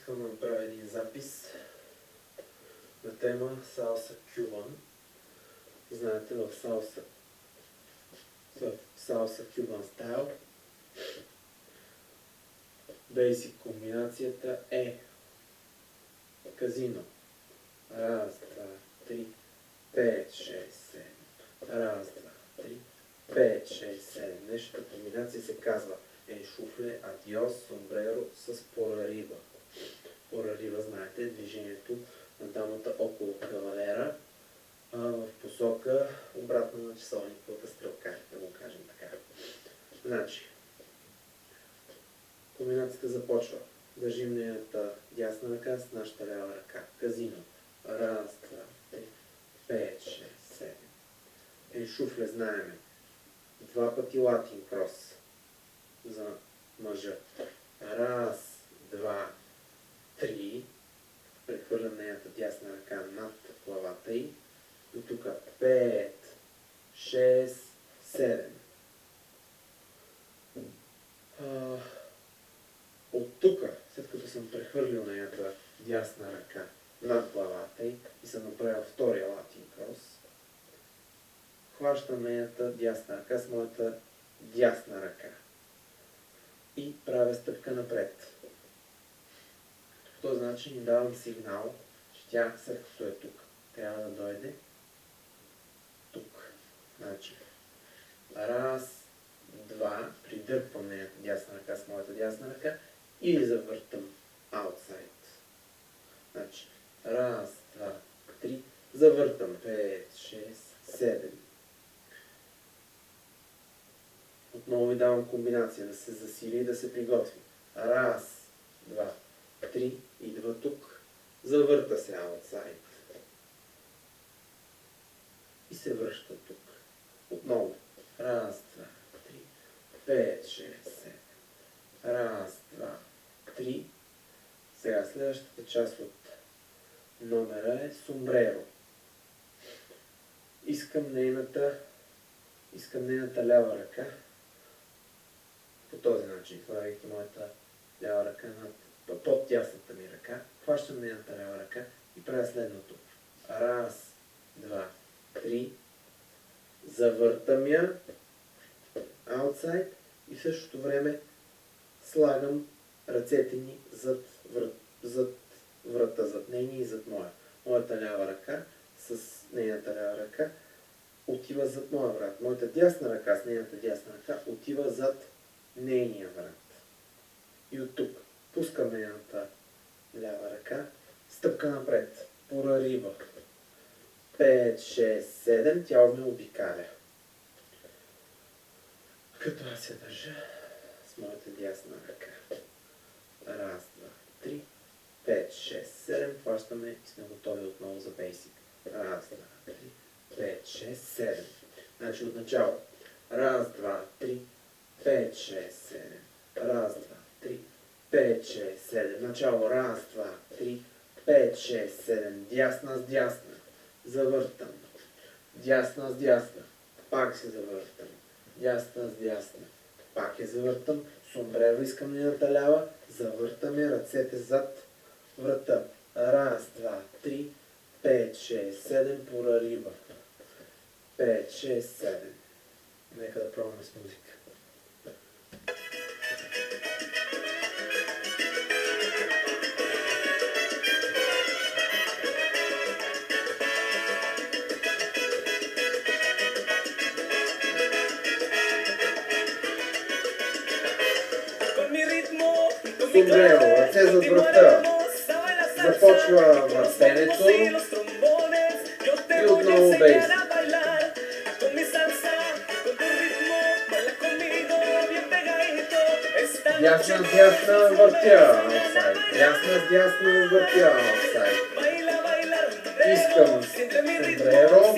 Искам да направя един запис на тема Salsa Cuban. Знаете, в Salsa Cuban Style Basic комбинацията е казино. Раз, два, три, 5, 6, 7. Раз, два, три, 5, 6, 7. Днешната комбинация се казва еншуфле, адиос, сомбреро с порариба. Порариба, знаете, движението на дамата около кавалера в посока обратно на часовниковата стрелка, да го кажем така. Значи, комбинацията започва. Държим нейната дясна ръка с нашата лява ръка. Казино. Раз, два, три, 5, 6, 7. Еншуфле знаеме. 2 пъти латин крос за мъжа. Раз, два, три. Прехвърлям нейната дясна ръка над главата й. И тук 5, 6, 7. От тук, след като съм прехвърлил нейната дясна ръка над главата й и съм направил втория латин крос, хващам нейната дясна ръка с моята дясна ръка и правя стъпка напред. По този начин им давам сигнал, че тя, след като е тук, трябва да дойде тук. Значи, раз, два, придърпвам нейната дясна ръка с моята дясна ръка и завъртам аутсайд. Значи, раз, два, три, завъртам 5, 6, 7. Отново ви давам комбинация да се засили и да се приготви. Раз, два, три, идва тук, завърта се аутсайд. И се връща тук. Отново. Раз, два, три, 5, 6, 7. Раз, два, три. Сега следващата част от номера е сомбреро. Искам нейната лява ръка по този начин, хвърляйки моята лява ръка под тясната ми ръка, хващам нейната лява ръка и правя следното. Раз, два, три, завъртам я, аутсайд, и в същото време слагам ръцете ни зад врата, зад нейния и зад моя. Моята лява ръка с нейната лява ръка отива зад моя врат. Моята дясна ръка с нейната дясна ръка отива зад нейния врат. И от тук пускам нейната лява ръка, стъпка напред, порариба. 5, 6, 7, тяло ме обикаля. Като аз се държа с моята дясна ръка. Раз, два, три, 5, 6, 7, хващаме и сме готови отново за бейсик. Раз, два, три, 5, 6, 7. Значи от начало. Раз, два, три, 5, 6, 7. Раз, два, три, 5, 6, 7. Начало. Раз, два, три, 5, 6, 7. Дясна с дясна. Завъртам. Дясна с дясна. Пак се завъртам. Дясна с дясна. Пак я завъртам. Сомбреро искам нейната лява. Завъртаме ръцете зад врата. Раз, два, три, 5, 6, 7, порариба. 5, 6, 7. Нека да пробваме с музика. Сомбреро, ръце зад врата. Започва въртенето и отново бейсик. Дясна с дясна въртя аутсайд. Дясна с дясна въртя аутсайд. Искам сомбреро.